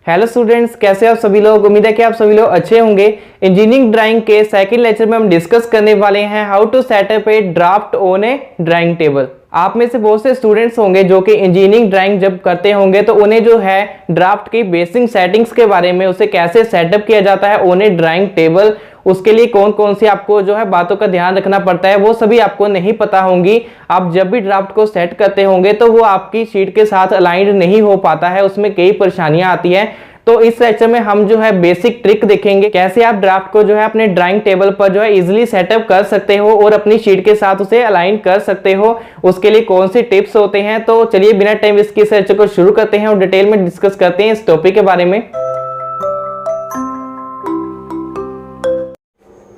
Hello students, कैसे आप सभी लोग। उम्मीद है कि आप सभी लोग अच्छे होंगे। इंजीनियरिंग ड्राइंग के सेकंड लेक्चर में हम डिस्कस करने वाले हैं how to setup a draft on a drawing table. आप में से बहुत से स्टूडेंट्स होंगे जो कि इंजीनियरिंग ड्राइंग जब करते होंगे तो उन्हें जो है ड्राफ्ट की बेसिक सेटिंग्स के बारे में, उसे कैसे सेटअप किया जाता है ऑन ए ड्राइंग टेबल, उसके लिए कौन कौन सी आपको जो है बातों का ध्यान रखना पड़ता है, वो सभी आपको नहीं पता होंगी। आप जब भी ड्राफ्ट को सेट करते होंगे तो वो आपकी शीट के साथ अलाइंड नहीं हो पाता है, उसमें कई परेशानियां आती है। तो इस लेक्चर में हम जो है बेसिक ट्रिक देखेंगे कैसे आप ड्राफ्ट को जो है अपने ड्राइंग टेबल पर जो है इजीली सेटअप कर सकते हो और अपनी शीट के साथ उसे अलाइन कर सकते हो। उसके लिए कौन सी टिप्स होते हैं। तो चलिए बिना टाइम वेस्ट किए इस लेक्चर को शुरू करते हैं और डिटेल में डिस्कस करते हैं इस टॉपिक के बारे में।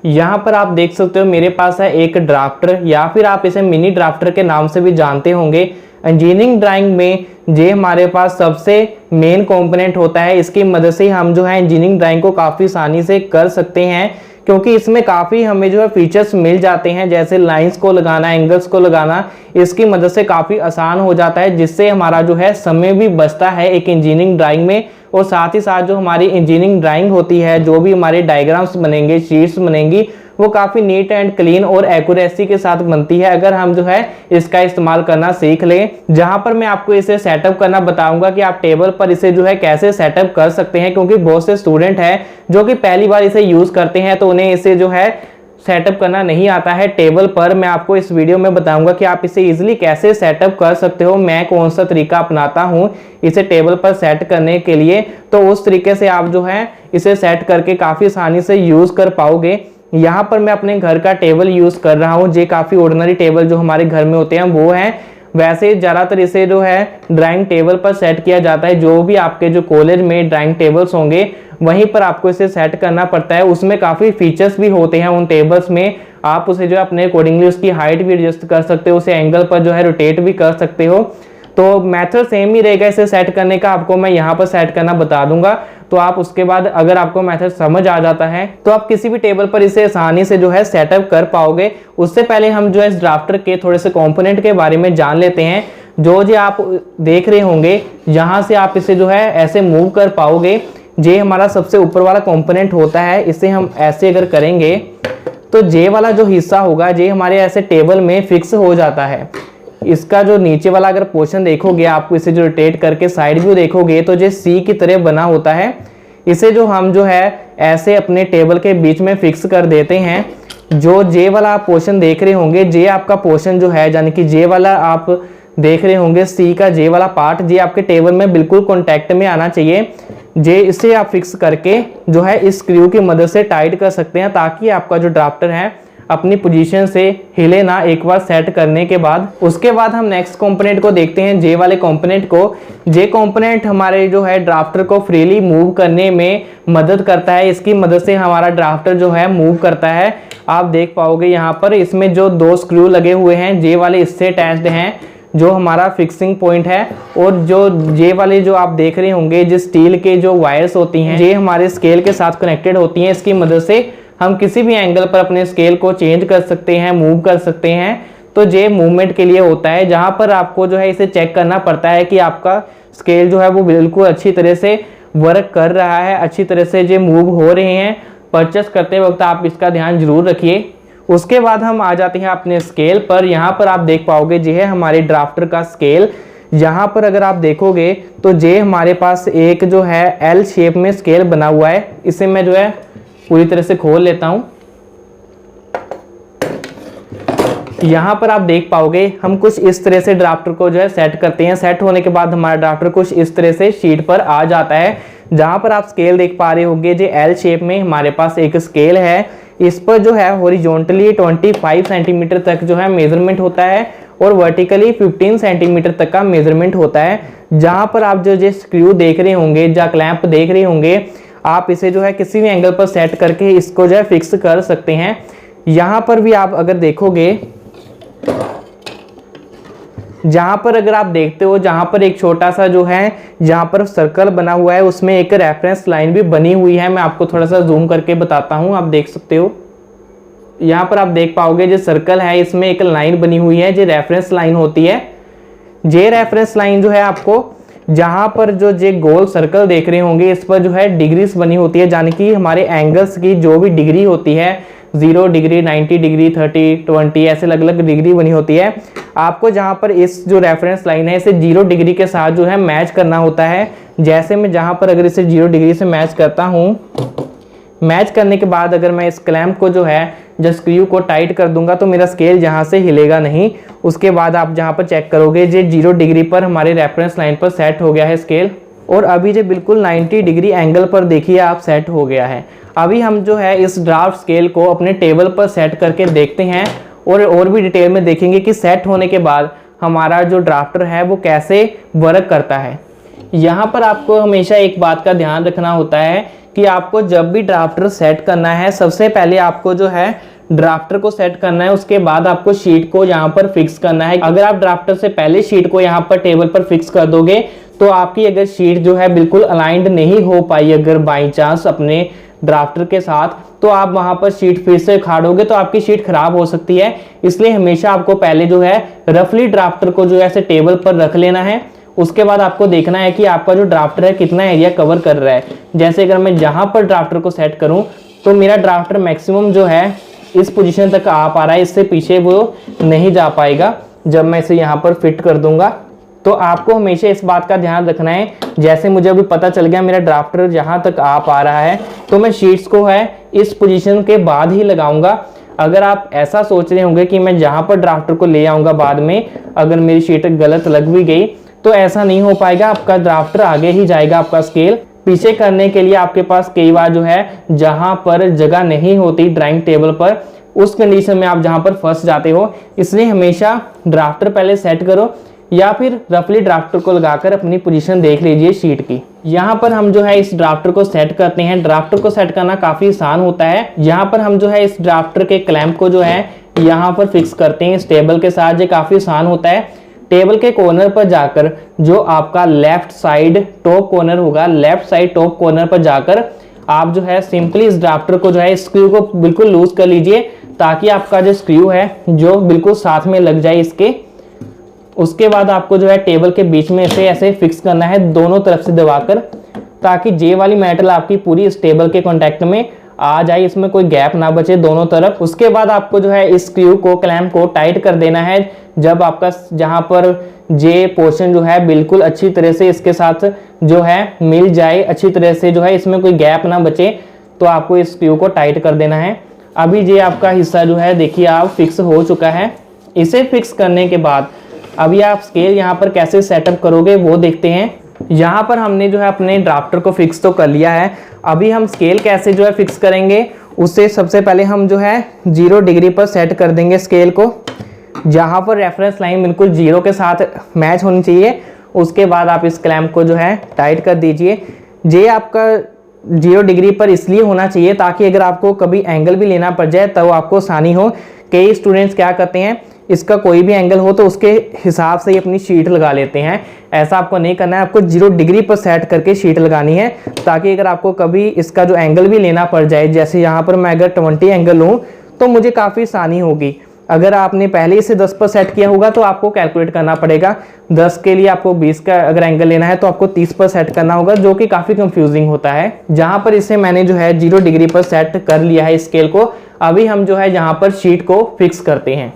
यहाँ पर आप देख सकते हो मेरे पास है एक ड्राफ्टर, या फिर आप इसे मिनी ड्राफ्टर के नाम से भी जानते होंगे। इंजीनियरिंग ड्राइंग में ये हमारे पास सबसे मेन कंपोनेंट होता है। इसकी मदद से हम जो है इंजीनियरिंग ड्राइंग को काफ़ी आसानी से कर सकते हैं, क्योंकि इसमें काफ़ी हमें जो है फीचर्स मिल जाते हैं, जैसे लाइंस को लगाना, एंगल्स को लगाना। इसकी मदद से काफ़ी आसान हो जाता है, जिससे हमारा जो है समय भी बचता है एक इंजीनियरिंग ड्राइंग में। और साथ ही साथ जो हमारी इंजीनियरिंग ड्राइंग होती है, जो भी हमारे डायग्राम्स बनेंगे, शीट्स बनेंगी, वो काफ़ी नीट एंड क्लीन और एक्यूरेसी के साथ बनती है अगर हम जो है इसका इस्तेमाल करना सीख लें। जहां पर मैं आपको इसे सेटअप करना बताऊंगा कि आप टेबल पर इसे जो है कैसे सेटअप कर सकते हैं, क्योंकि बहुत से स्टूडेंट हैं जो कि पहली बार इसे यूज़ करते हैं तो उन्हें इसे जो है सेटअप करना नहीं आता है टेबल पर। मैं आपको इस वीडियो में बताऊंगा कि आप इसे इजीली कैसे सेटअप कर सकते हो, मैं कौन सा तरीका अपनाता हूं इसे टेबल पर सेट करने के लिए। तो उस तरीके से आप जो है इसे सेट करके काफ़ी आसानी से यूज़ कर पाओगे। यहाँ पर मैं अपने घर का टेबल यूज़ कर रहा हूँ। ये काफ़ी ऑर्डिनरी टेबल जो हमारे घर में होते हैं वो हैं। वैसे ज़्यादातर इसे जो है ड्राइंग टेबल पर सेट किया जाता है। जो भी आपके जो कॉलेज में ड्राइंग टेबल्स होंगे वहीं पर आपको इसे सेट करना पड़ता है। उसमें काफ़ी फीचर्स भी होते हैं उन टेबल्स में। आप उसे जो है अपने अकॉर्डिंगली उसकी हाइट भी एडजस्ट कर सकते हो, उसे एंगल पर जो है रोटेट भी कर सकते हो। तो मेथड सेम ही रहेगा इसे सेट करने का, आपको मैं यहाँ पर सेट करना बता दूंगा। तो आप उसके बाद अगर आपको मेथड समझ आ जाता है तो आप किसी भी टेबल पर इसे आसानी से जो है सेटअप कर पाओगे। उससे पहले हम जो है इस ड्राफ्टर के थोड़े से कंपोनेंट के बारे में जान लेते हैं। जो आप देख रहे होंगे यहाँ से आप इसे जो है ऐसे मूव कर पाओगे। ये हमारा सबसे ऊपर वाला कंपोनेंट होता है। इसे हम ऐसे अगर करेंगे तो ये वाला जो हिस्सा होगा ये हमारे ऐसे टेबल में फिक्स हो जाता है। इसका जो नीचे वाला अगर पोर्शन देखोगे, आपको इसे जो रोटेट करके साइड व्यू देखोगे तो ये सी की तरह बना होता है। इसे जो हम जो है ऐसे अपने टेबल के बीच में फिक्स कर देते हैं। जो जे वाला आप पोर्शन देख रहे होंगे, जे आपका पोर्शन जो है, यानी कि जे वाला आप देख रहे होंगे सी का जे वाला पार्ट, जे आपके टेबल में बिल्कुल कॉन्टैक्ट में आना चाहिए। जे इसे आप फिक्स करके जो है इस स्क्रू की मदद से टाइट कर सकते हैं, ताकि आपका जो ड्राफ्टर है अपनी पोजीशन से हिले ना एक बार सेट करने के बाद। उसके बाद हम नेक्स्ट कंपोनेंट को देखते हैं, जे वाले कंपोनेंट को। जे कंपोनेंट हमारे जो है ड्राफ्टर को फ्रीली मूव करने में मदद करता है। इसकी मदद से हमारा ड्राफ्टर जो है मूव करता है। आप देख पाओगे यहाँ पर इसमें जो दो स्क्रू लगे हुए हैं, जे वाले इससे अटैच्ड हैं, जो हमारा फिक्सिंग पॉइंट है। और जो जे वाले जो आप देख रहे होंगे, जो स्टील के जो वायर्स होती हैं, ये हमारे स्केल के साथ कनेक्टेड होती हैं। इसकी मदद से हम किसी भी एंगल पर अपने स्केल को चेंज कर सकते हैं, मूव कर सकते हैं। तो ये मूवमेंट के लिए होता है, जहाँ पर आपको जो है इसे चेक करना पड़ता है कि आपका स्केल जो है वो बिल्कुल अच्छी तरह से वर्क कर रहा है, अच्छी तरह से ये मूव हो रहे हैं। परचेस करते वक्त आप इसका ध्यान जरूर रखिए। उसके बाद हम आ जाते हैं अपने स्केल पर। यहाँ पर आप देख पाओगे ये है हमारे ड्राफ्टर का स्केल। यहाँ पर अगर आप देखोगे तो ये हमारे पास एक जो है एल शेप में स्केल बना हुआ है। इसे मैं जो है पूरी तरह से खोल लेता हूं। यहां पर आप देख पाओगे हम कुछ इस तरह से ड्राफ्टर को जो है सेट करते हैं। सेट होने के बाद हमारा ड्राफ्टर कुछ इस तरह से शीट पर आ जाता है। जहां पर आप स्केल देख पा रहे होंगे, जो एल शेप में हमारे पास एक स्केल है। इस पर जो है हॉरिजॉन्टली 25 सेंटीमीटर तक जो है मेजरमेंट होता है और वर्टिकली 15 सेंटीमीटर तक का मेजरमेंट होता है। जहां पर आप जो स्क्रू देख रहे होंगे, जो क्लैंप देख रहे होंगे, आप इसे जो है किसी भी एंगल पर सेट करके इसको जो है फिक्स कर सकते हैं। यहाँ पर भी आप अगर देखोगे, जहाँ पर अगर आप देखते हो, जहाँ पर एक छोटा सा जो है जहाँ पर सर्कल बना हुआ है, उसमें एक रेफरेंस लाइन भी बनी हुई है। मैं आपको थोड़ा सा जूम करके बताता हूँ, आप देख सकते हो। यहाँ पर आप देख पाओगे जो सर्कल है इसमें एक लाइन बनी हुई है, जो रेफरेंस लाइन होती है। ये रेफरेंस लाइन जो है आपको जहां पर जो जे गोल सर्कल देख रहे होंगे इस पर जो है डिग्रीज बनी होती है, यानी कि हमारे एंगल्स की जो भी डिग्री होती है 0 डिग्री, 90 डिग्री, 30, 20 ऐसे अलग अलग डिग्री बनी होती है। आपको जहां पर इस जो रेफरेंस लाइन है इसे 0 डिग्री के साथ जो है मैच करना होता है। जैसे मैं जहां पर अगर इसे 0 डिग्री से मैच करता हूं, मैच करने के बाद अगर मैं इस क्लैंप को जो है जब स्क्रू को टाइट कर दूंगा तो मेरा स्केल जहां से हिलेगा नहीं। उसके बाद आप जहां पर चेक करोगे ये 0 डिग्री पर हमारे रेफरेंस लाइन पर सेट हो गया है स्केल, और अभी जो बिल्कुल 90 डिग्री एंगल पर देखिए आप सेट हो गया है। अभी हम जो है इस ड्राफ्ट स्केल को अपने टेबल पर सेट करके देखते हैं और भी डिटेल में देखेंगे कि सेट होने के बाद हमारा जो ड्राफ्टर है वो कैसे वर्क करता है। यहाँ पर आपको हमेशा एक बात का ध्यान रखना होता है कि आपको जब भी ड्राफ्टर सेट करना है सबसे पहले आपको जो है ड्राफ्टर को सेट करना है, उसके बाद आपको शीट को यहाँ पर फिक्स करना है। अगर आप ड्राफ्टर से पहले शीट को यहाँ पर टेबल पर फिक्स कर दोगे तो आपकी अगर शीट जो है बिल्कुल अलाइंड नहीं हो पाई अगर बाई चांस अपने ड्राफ्टर के साथ, तो आप वहां पर शीट फिर से उखाड़ोगे तो आपकी शीट खराब हो सकती है। इसलिए हमेशा आपको पहले जो है रफली ड्राफ्टर को जो है ऐसे टेबल पर रख लेना है। उसके बाद आपको देखना है कि आपका जो ड्राफ्टर है कितना एरिया कवर कर रहा है। जैसे अगर मैं जहां पर ड्राफ्टर को सेट करूं तो मेरा ड्राफ्टर मैक्सिमम जो है इस पोजीशन तक आ पा रहा है, इससे पीछे वो नहीं जा पाएगा। जब मैं इसे यहाँ पर फिट कर दूंगा तो आपको हमेशा इस बात का ध्यान रखना है, जैसे मुझे अभी पता चल गया मेरा ड्राफ्टर जहां तक आ पा रहा है तो मैं शीट्स को है इस पोजीशन के बाद ही लगाऊंगा। अगर आप ऐसा सोच रहे होंगे कि मैं जहां पर ड्राफ्टर को ले आऊंगा बाद में अगर मेरी शीट गलत लग भी गई तो ऐसा नहीं हो पाएगा, आपका ड्राफ्टर आगे ही जाएगा। आपका स्केल पीछे करने के लिए आपके पास कई बार जो है जहां पर जगह नहीं होती ड्राइंग टेबल पर, उस कंडीशन में आप जहां पर फंस जाते हो। इसलिए हमेशा ड्राफ्टर पहले सेट करो या फिर रफली ड्राफ्टर को लगाकर अपनी पोजीशन देख लीजिए शीट की। यहाँ पर हम जो है इस ड्राफ्टर को सेट करते हैं। ड्राफ्टर को सेट करना काफी आसान होता है। यहाँ पर हम जो है इस ड्राफ्टर के क्लैंप को जो है यहाँ पर फिक्स करते हैं इस टेबल के साथ। ये काफी आसान होता है। टेबल के कॉर्नर पर जाकर जो आपका लेफ्ट साइड टॉप कॉर्नर होगा, लेफ्ट साइड टॉप कॉर्नर पर जाकर आप जो है सिंपली इस ड्राफ्टर को जो है स्क्रू को बिल्कुल लूज कर लीजिए ताकि आपका जो स्क्रू है जो बिल्कुल साथ में लग जाए इसके। उसके बाद आपको जो है टेबल के बीच में इसे ऐसे फिक्स करना है दोनों तरफ से दबाकर, ताकि जे वाली मेटल आपकी पूरी इस टेबल के कांटेक्ट में आ जाए, इसमें कोई गैप ना बचे दोनों तरफ। उसके बाद आपको जो है इस स्क्रू को क्लैंप को टाइट कर देना है। जब आपका जहां पर जे पोर्शन जो है बिल्कुल अच्छी तरह से इसके साथ जो है मिल जाए, अच्छी तरह से जो है इसमें कोई गैप ना बचे, तो आपको इस स्क्रू को टाइट कर देना है। अभी ये आपका हिस्सा जो है देखिए आप फिक्स हो चुका है। इसे फिक्स करने के बाद अभी आप स्केल यहाँ पर कैसे सेटअप करोगे वो देखते हैं। यहाँ पर हमने जो है अपने ड्राफ्टर को फिक्स तो कर लिया है। अभी हम स्केल कैसे जो है फिक्स करेंगे, उससे सबसे पहले हम जो है 0 डिग्री पर सेट कर देंगे स्केल को, जहाँ पर रेफरेंस लाइन बिल्कुल 0 के साथ मैच होनी चाहिए। उसके बाद आप इस क्लैंप को जो है टाइट कर दीजिए। ये आपका 0 डिग्री पर इसलिए होना चाहिए ताकि अगर आपको कभी एंगल भी लेना पड़ जाए तो आपको आसानी हो। कई स्टूडेंट्स क्या करते हैं, इसका कोई भी एंगल हो तो उसके हिसाब से ही अपनी शीट लगा लेते हैं। ऐसा आपको नहीं करना है, आपको 0 डिग्री पर सेट करके शीट लगानी है, ताकि अगर आपको कभी इसका जो एंगल भी लेना पड़ जाए, जैसे यहाँ पर मैं अगर 20 एंगल लूँ तो मुझे काफ़ी आसानी होगी। अगर आपने पहले इसे 10 पर सेट किया होगा तो आपको कैलकुलेट करना पड़ेगा। 10 के लिए आपको 20 का अगर एंगल लेना है तो आपको 30 पर सेट करना होगा, जो कि काफ़ी कंफ्यूजिंग होता है। जहाँ पर इसे मैंने जो है 0 डिग्री पर सेट कर लिया है स्केल को। अभी हम जो है यहाँ पर शीट को फिक्स करते हैं।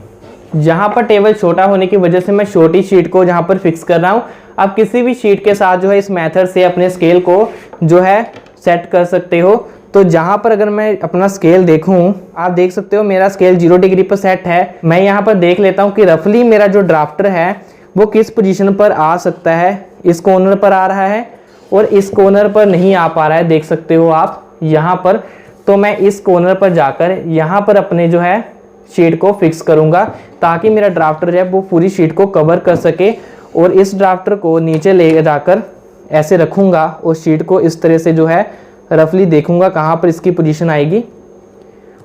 जहाँ पर टेबल छोटा होने की वजह से मैं छोटी शीट को जहाँ पर फिक्स कर रहा हूँ। आप किसी भी शीट के साथ जो है इस मेथड से अपने स्केल को जो है सेट कर सकते हो। तो जहाँ पर अगर मैं अपना स्केल देखूँ, आप देख सकते हो मेरा स्केल 0 डिग्री पर सेट है। मैं यहाँ पर देख लेता हूँ कि रफली मेरा जो ड्राफ्टर है वो किस पोजीशन पर आ सकता है। इस कॉर्नर पर आ रहा है और इस कॉर्नर पर नहीं आ पा रहा है, देख सकते हो आप यहाँ पर। तो मैं इस कॉर्नर पर जाकर यहाँ पर अपने जो है शीट को फिक्स करूँगा, ताकि मेरा ड्राफ्टर जो है वो पूरी शीट को कवर कर सके। और इस ड्राफ्टर को नीचे ले जाकर ऐसे रखूँगा और शीट को इस तरह से जो है रफली देखूंगा कहाँ पर इसकी पोजीशन आएगी।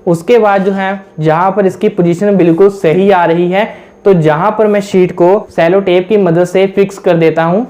उसके बाद जो है जहाँ पर इसकी पोजीशन बिल्कुल सही आ रही है तो जहाँ पर मैं शीट को सेलो टेप की मदद से फिक्स कर देता हूँ।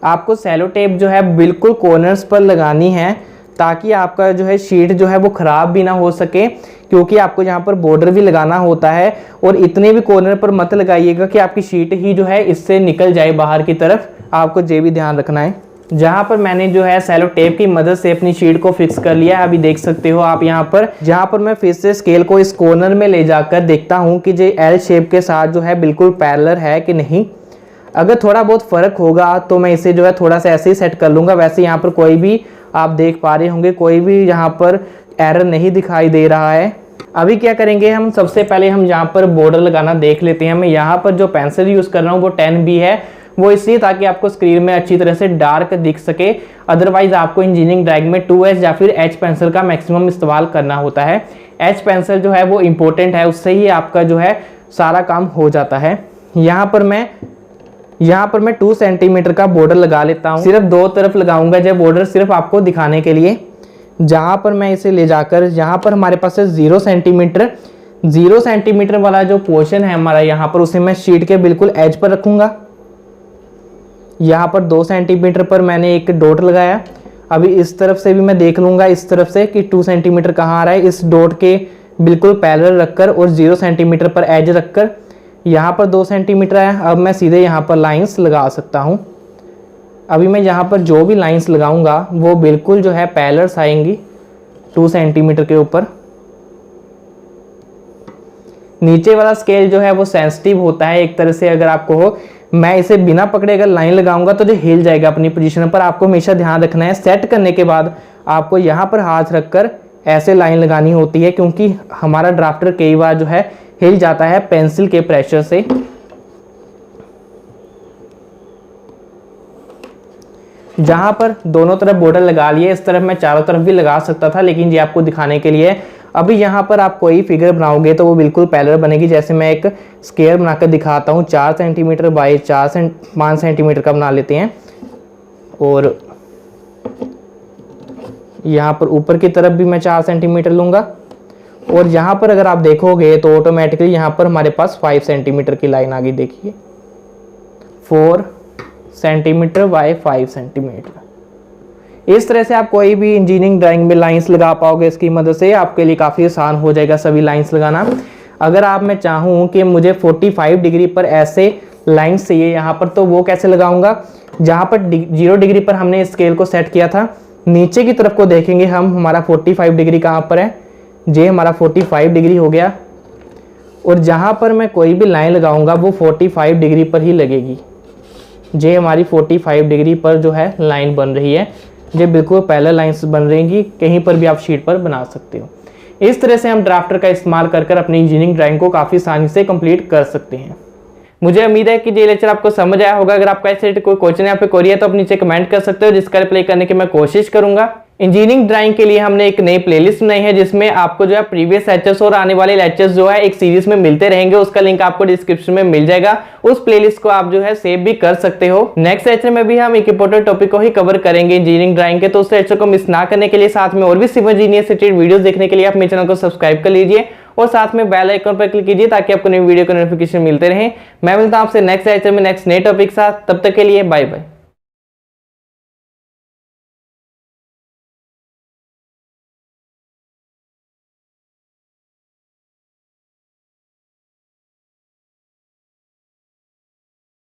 आपको सेलो टेप जो है बिल्कुल कॉर्नर्स पर लगानी है, ताकि आपका जो है शीट जो है वो ख़राब भी ना हो सके, क्योंकि आपको यहाँ पर बॉर्डर भी लगाना होता है। और इतने भी कॉर्नर पर मत लगाइएगा कि आपकी शीट ही जो है इससे निकल जाए बाहर की तरफ। आपको ये भी ध्यान रखना है। जहाँ पर मैंने जो है सेलो टेप की मदद से अपनी शीट को फिक्स कर लिया है, अभी देख सकते हो आप यहाँ पर। जहाँ पर मैं फिर से स्केल को इस कॉर्नर में ले जाकर देखता हूँ कि ये एल शेप के साथ जो है बिल्कुल पैरेलल है कि नहीं। अगर थोड़ा बहुत फ़र्क होगा तो मैं इसे जो है थोड़ा सा ऐसे ही सेट कर लूँगा। वैसे यहाँ पर कोई भी आप देख पा रहे होंगे कोई भी यहाँ पर एरर नहीं दिखाई दे रहा है। अभी क्या करेंगे हम, सबसे पहले हम यहाँ पर बॉर्डर लगाना देख लेते हैं। मैं यहाँ पर जो पेंसिल यूज़ कर रहा हूँ वो 10B है, वो इसलिए ताकि आपको स्क्रीन में अच्छी तरह से डार्क दिख सके। अदरवाइज आपको इंजीनियरिंग ड्राइंग में 2H या फिर H पेंसिल का मैक्सिमम इस्तेमाल करना होता है। H पेंसिल जो है वो इम्पोर्टेंट है, उससे ही आपका जो है सारा काम हो जाता है। यहाँ पर मैं 2 सेंटीमीटर का बॉर्डर लगा लेता हूँ। सिर्फ 2 तरफ लगाऊंगा ये बॉर्डर, सिर्फ आपको दिखाने के लिए। जहाँ पर मैं इसे ले जाकर, यहाँ पर हमारे पास है 0 सेंटीमीटर। 0 सेंटीमीटर वाला जो पोर्शन है हमारा यहाँ पर, उसे मैं शीट के बिल्कुल एज पर रखूँगा। यहाँ पर 2 सेंटीमीटर पर मैंने एक डॉट लगाया। अभी इस तरफ से भी मैं देख लूँगा इस तरफ से कि 2 सेंटीमीटर कहाँ आ रहा है। इस डॉट के बिल्कुल पैरेलल रखकर और 0 सेंटीमीटर पर एज रखकर यहाँ पर 2 सेंटीमीटर है। अब मैं सीधे यहाँ पर लाइंस लगा सकता हूँ। अभी मैं यहाँ पर जो भी लाइंस लगाऊंगा वो बिल्कुल जो है पैरेलल्स आएंगी 2 सेंटीमीटर के ऊपर। नीचे वाला स्केल जो है वो सेंसिटिव होता है एक तरह से, अगर आपको हो। मैं इसे बिना पकड़े अगर लाइन लगाऊंगा तो जो हिल जाएगा अपनी पोजीशन पर। आपको हमेशा ध्यान रखना है, सेट करने के बाद आपको यहाँ पर हाथ रखकर ऐसे लाइन लगानी होती है, क्योंकि हमारा ड्राफ्टर कई बार जो है हिल जाता है पेंसिल के प्रेशर से। जहाँ पर दोनों तरफ बॉर्डर लगा लिए, इस तरफ मैं चारों तरफ भी लगा सकता था, लेकिन ये आपको दिखाने के लिए। अभी यहाँ पर आप कोई फिगर बनाओगे तो वो बिल्कुल पैरेलल बनेगी। जैसे मैं एक स्क्वायर बनाकर दिखाता हूँ, 4 सेंटीमीटर बाय 5 सेंटीमीटर का बना लेते हैं। और यहाँ पर ऊपर की तरफ भी मैं 4 सेंटीमीटर लूँगा। और यहाँ पर अगर आप देखोगे तो ऑटोमेटिकली यहाँ पर हमारे पास 5 सेंटीमीटर की लाइन आ गई। देखिए 4 सेंटीमीटर बाय 5 सेंटीमीटर। इस तरह से आप कोई भी इंजीनियरिंग ड्राइंग में लाइंस लगा पाओगे। इसकी मदद से आपके लिए काफ़ी आसान हो जाएगा सभी लाइंस लगाना। अगर आप मैं चाहूँ कि मुझे 45 डिग्री पर ऐसे लाइंस चाहिए यहाँ पर, तो वो कैसे लगाऊंगा। जहाँ पर 0 डिग्री पर हमने स्केल को सेट किया था, नीचे की तरफ को देखेंगे हम, हमारा 45 डिग्री कहाँ पर है। ये हमारा 45 डिग्री हो गया। और जहाँ पर मैं कोई भी लाइन लगाऊंगा वो 45 डिग्री पर ही लगेगी। ये हमारी 45 डिग्री पर जो है लाइन बन रही है। ये बिल्कुल पैरेलल लाइंस बन रहेंगी, कहीं पर भी आप शीट पर बना सकते हो। इस तरह से हम ड्राफ्टर का इस्तेमाल कर अपनी इंजीनियरिंग ड्राइंग को काफ़ी आसानी से कंप्लीट कर सकते हैं। मुझे उम्मीद है कि ये लेक्चर आपको समझ आया होगा। अगर आपका ऐसे कोई क्वेश्चन यहाँ पे क्वेरी है तो आप नीचे कमेंट कर सकते हो, जिसका रिप्लाई करने की मैं कोशिश करूंगा। इंजीनियरिंग ड्राइंग के लिए हमने एक नई प्लेलिस्ट बनाई है, जिसमें आपको जो है प्रीवियस लेक्चर्स और आने वाले लेक्चर्स जो है एक सीरीज में मिलते रहेंगे। उसका लिंक आपको डिस्क्रिप्शन में मिल जाएगा। उस प्लेलिस्ट को आप जो है सेव भी कर सकते हो। नेक्स्ट लेक्चर में भी हम एक इंपॉर्टेंट टॉपिक को ही कवर करेंगे इंजीनियरिंग ड्राइंग के, तो उस लेक्चर को मिस ना करने के लिए, साथ में और भी सिविल इंजीनियर से रिलेटेड वीडियोस देखने के लिए आप मेरे चैनल को सब्सक्राइब कर लीजिए और साथ में बेल आइकन पर क्लिक कीजिए, ताकि आपको नई वीडियो के नोटिफिकेशन मिलते रहे। मैं मिलता हूं आपसे नेक्स्ट लेक्चर में नेक्स्ट नए टॉपिक के साथ। तब तक के लिए बाय बाय।